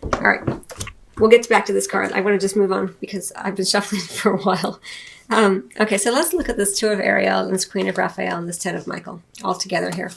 All right. We'll get back to this card. I want to just move on because I've been shuffling for a while. Okay, so let's look at this Two of Ariel and this Queen of Raphael and this Ten of Michael all together here.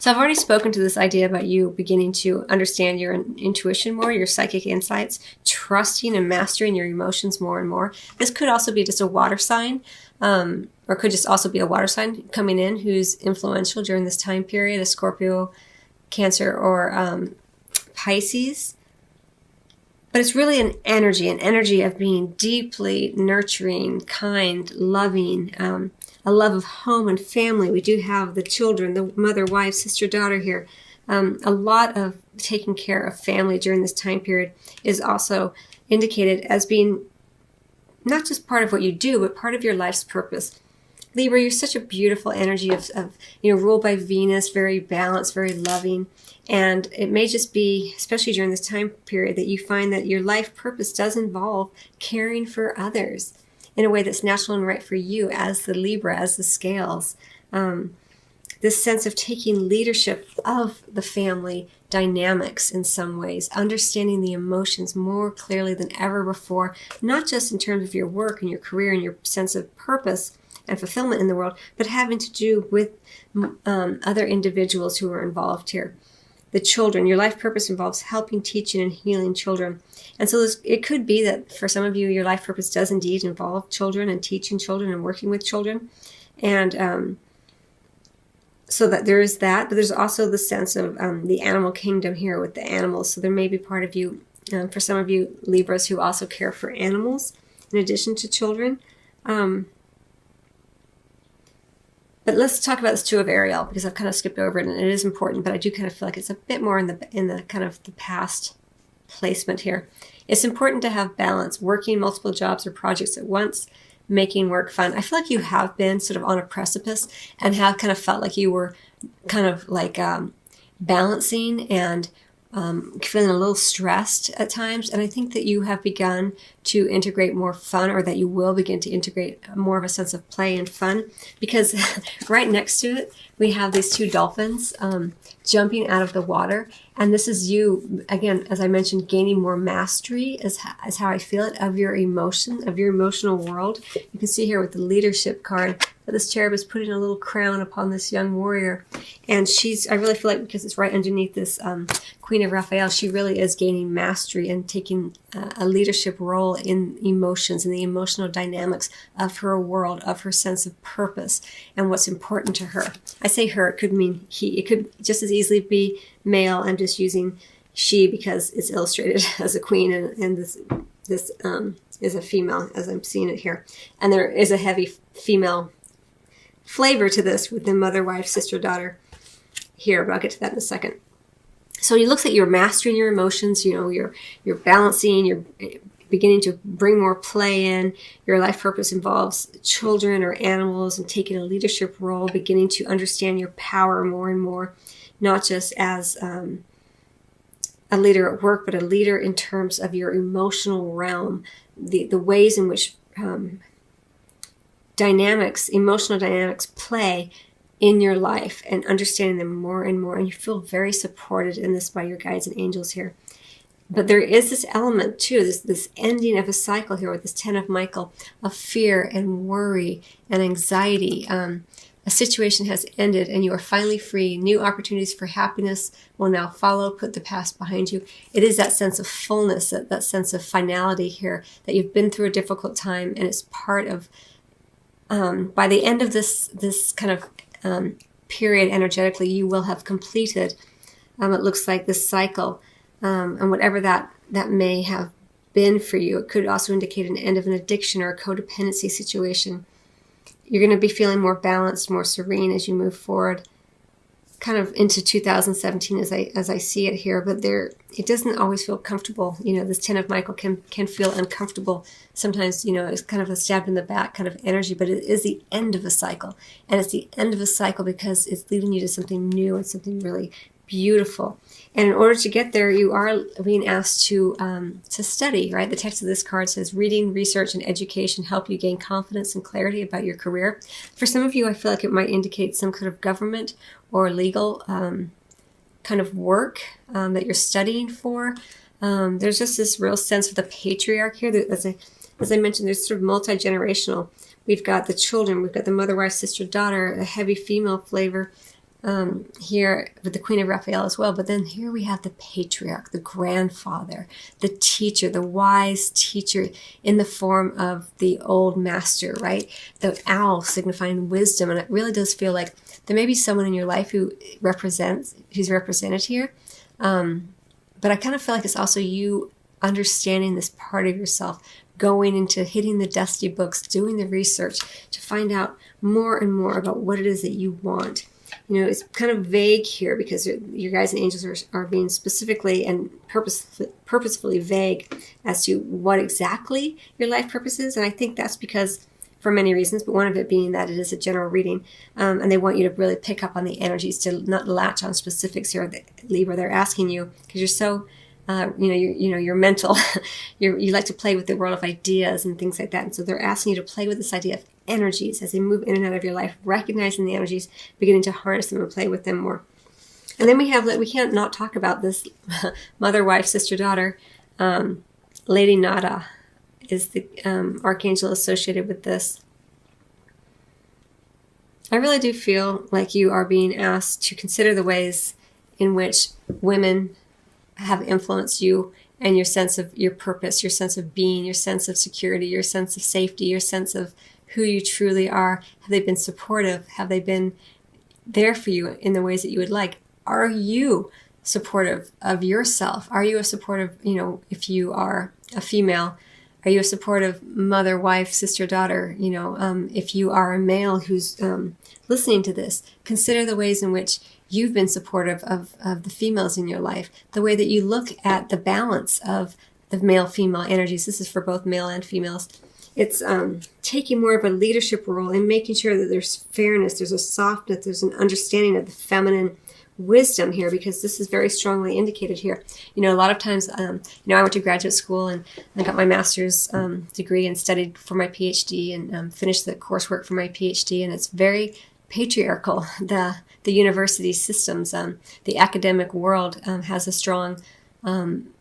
So I've already spoken to this idea about you beginning to understand your intuition more, your psychic insights, trusting and mastering your emotions more and more. This could also be just a water sign, or could just also be a water sign coming in who's influential during this time period, a Scorpio, Cancer, or Pisces. But it's really an energy of being deeply nurturing, kind, loving, a love of home and family. We do have the children, the mother, wife, sister, daughter here. A lot of taking care of family during this time period is also indicated as being not just part of what you do, but part of your life's purpose. Libra, you're such a beautiful energy of ruled by Venus, very balanced, very loving. And it may just be, especially during this time period, that you find that your life purpose does involve caring for others in a way that's natural and right for you as the Libra, as the scales. This sense of taking leadership of the family dynamics in some ways, understanding the emotions more clearly than ever before, not just in terms of your work and your career and your sense of purpose and fulfillment in the world, but having to do with other individuals who are involved here. The children, your life purpose involves helping, teaching, and healing children. And so it could be that for some of you, your life purpose does indeed involve children and teaching children and working with children. And so that there is that, but there's also the sense of the animal kingdom here with the animals. So there may be part of you, for some of you Libras, who also care for animals in addition to children. But let's talk about this Two of Ariel, because I've kind of skipped over it, and it is important, but I do kind of feel like it's a bit more in the kind of the past placement here. It's important to have balance, working multiple jobs or projects at once, making work fun. I feel like you have been sort of on a precipice and have kind of felt like you were kind of like balancing and feeling a little stressed at times. And I think that you have begun to integrate more fun, or that you will begin to integrate more of a sense of play and fun, because right next to it, we have these two dolphins jumping out of the water. And this is you, again, as I mentioned, gaining more mastery is how I feel it, of your emotion, of your emotional world. You can see here with the leadership card that this cherub is putting a little crown upon this young warrior. And I really feel like, because it's right underneath this Queen of Raphael, she really is gaining mastery and taking a leadership role in emotions and the emotional dynamics of her world, of her sense of purpose and what's important to her. I say her, it could mean he. It could just as easily be male. I'm just using she because it's illustrated as a queen, and this is a female as I'm seeing it here. And there is a heavy female flavor to this with the mother, wife, sister, daughter here, but I'll get to that in a second. So it looks like you're mastering your emotions, you're balancing, you're beginning to bring more play in. Your life purpose involves children or animals and taking a leadership role, beginning to understand your power more and more, not just as a leader at work, but a leader in terms of your emotional realm, the ways in which emotional dynamics play in your life, and understanding them more and more. And you feel very supported in this by your guides and angels here. But there is this element too, this ending of a cycle here with this Ten of Michael, of fear and worry and anxiety. A situation has ended and you are finally free. New opportunities for happiness will now follow. Put the past behind you. It is that sense of fullness, that sense of finality here, that you've been through a difficult time, and it's part of, by the end of this kind of period energetically, you will have completed, it looks like, this cycle, and whatever that may have been for you. It could also indicate an end of an addiction or a codependency situation. You're going to be feeling more balanced, more serene as you move forward, kind of into 2017 as I see it here. But it doesn't always feel comfortable. This Ten of Michael can feel uncomfortable sometimes. It's kind of a stab in the back kind of energy, but it is the end of a cycle. And it's the end of a cycle because it's leading you to something new and something really beautiful. And in order to get there, you are being asked to study, right? The text of this card says, reading, research, and education help you gain confidence and clarity about your career. For some of you, I feel like it might indicate some kind of government or legal kind kind of work that you're studying for. There's just this real sense of the patriarch here. As I mentioned, there's sort of multi-generational. We've got the children, we've got the mother, wife, sister, daughter, a heavy female flavor here with the Queen of Raphael as well. But then here we have the patriarch, the grandfather, the teacher, the wise teacher in the form of the old master, right? The owl signifying wisdom. And it really does feel like there may be someone in your life who's represented here. But I kind of feel like it's also you understanding this part of yourself, going into hitting the dusty books, doing the research to find out more and more about what it is that you want. You know, it's kind of vague here because your guides and angels are being specifically and purposefully vague as to what exactly your life purpose is. And I think that's because, for many reasons, but one of it being that it is a general reading, and they want you to really pick up on the energies, to not latch on specifics here. Libra, they're asking you because you're so, you're mental. You like to play with the world of ideas and things like that, and so they're asking you to play with this idea of energies as they move in and out of your life, recognizing the energies, beginning to harness them and play with them more. And then we can't not talk about this mother, wife, sister, daughter, Lady Nada is the archangel associated with this. I really do feel like you are being asked to consider the ways in which women have influenced you and your sense of your purpose, your sense of being, your sense of security, your sense of safety, your sense of who you truly are. Have they been supportive? Have they been there for you in the ways that you would like? Are you supportive of yourself? Are you a supportive, if you are a female, are you a supportive mother, wife, sister, daughter? If you are a male who's listening to this, consider the ways in which you've been supportive of the females in your life, the way that you look at the balance of the male-female energies. This is for both male and females. It's taking more of a leadership role and making sure that there's fairness, there's a softness, there's an understanding of the feminine wisdom here, because this is very strongly indicated here. A lot of times, I went to graduate school and I got my master's degree and studied for my PhD and finished the coursework for my PhD, and it's very patriarchal. The university systems, the academic world has a strong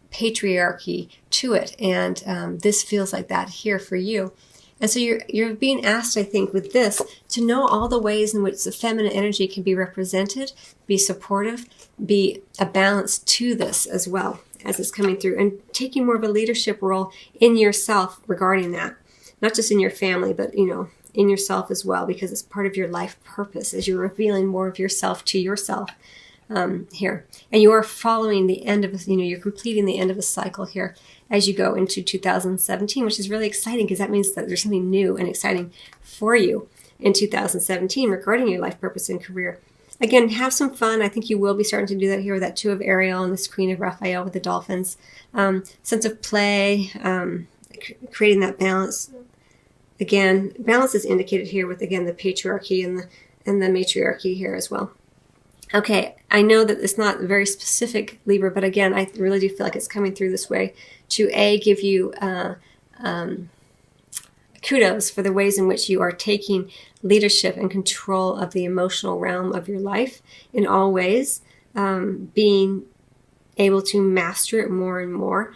patriarchy to it, and this feels like that here for you. And so you're being asked, I think, with this, to know all the ways in which the feminine energy can be represented, be supportive, be a balance to this as well as it's coming through, and taking more of a leadership role in yourself regarding that, not just in your family, but in yourself as well, because it's part of your life purpose as you're revealing more of yourself to yourself here. And you are following the end of, you're completing the end of a cycle here as you go into 2017, which is really exciting because that means that there's something new and exciting for you in 2017 regarding your life purpose and career. Again, have some fun. I think you will be starting to do that here with that Two of Ariel and this Queen of Raphael with the dolphins. Sense of play, creating that balance. Again, balance is indicated here with, again, the patriarchy and the matriarchy here as well. Okay, I know that it's not very specific, Libra, but again, I really do feel like it's coming through this way to give you kudos for the ways in which you are taking leadership and control of the emotional realm of your life in all ways, being able to master it more and more.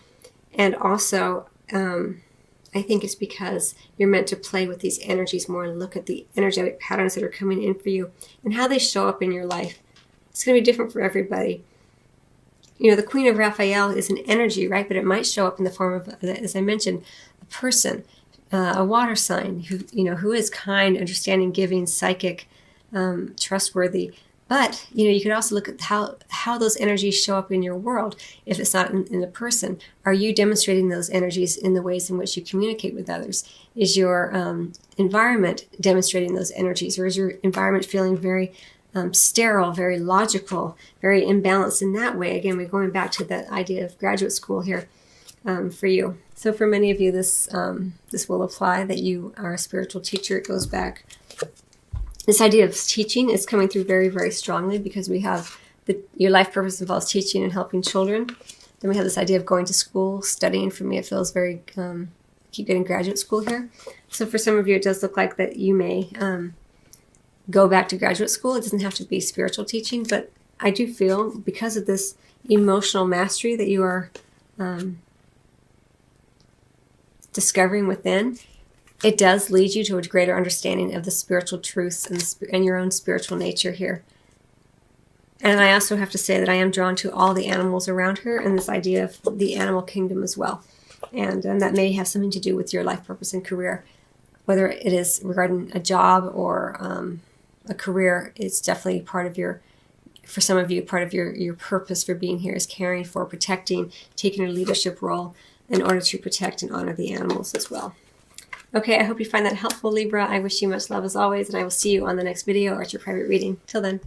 And also, I think it's because you're meant to play with these energies more and look at the energetic patterns that are coming in for you and how they show up in your life. It's going to be different for everybody. The Queen of Raphael is an energy, right? But it might show up in the form of, as I mentioned, a person, a water sign who is kind, understanding, giving, psychic, trustworthy. But, you could also look at how those energies show up in your world. If it's not in a person, are you demonstrating those energies in the ways in which you communicate with others? Is your environment demonstrating those energies? Or is your environment feeling very sterile, very logical, very imbalanced in that way? Again, we're going back to that idea of graduate school here for you. So for many of you, this will apply, that you are a spiritual teacher. It goes back. This idea of teaching is coming through very, very strongly because we have your life purpose involves teaching and helping children. Then we have this idea of going to school, studying. For me, it feels very, keep getting graduate school here. So for some of you, it does look like that you may go back to graduate school. It doesn't have to be spiritual teaching, but I do feel because of this emotional mastery that you are discovering within, it does lead you to a greater understanding of the spiritual truths and your own spiritual nature here. And I also have to say that I am drawn to all the animals around her and this idea of the animal kingdom as well. And that may have something to do with your life purpose and career. Whether it is regarding a job or a career, it's definitely part of your, for some of you, part of your purpose for being here is caring for, protecting, taking a leadership role in order to protect and honor the animals as well. Okay, I hope you find that helpful, Libra. I wish you much love as always, and I will see you on the next video or at your private reading. Till then.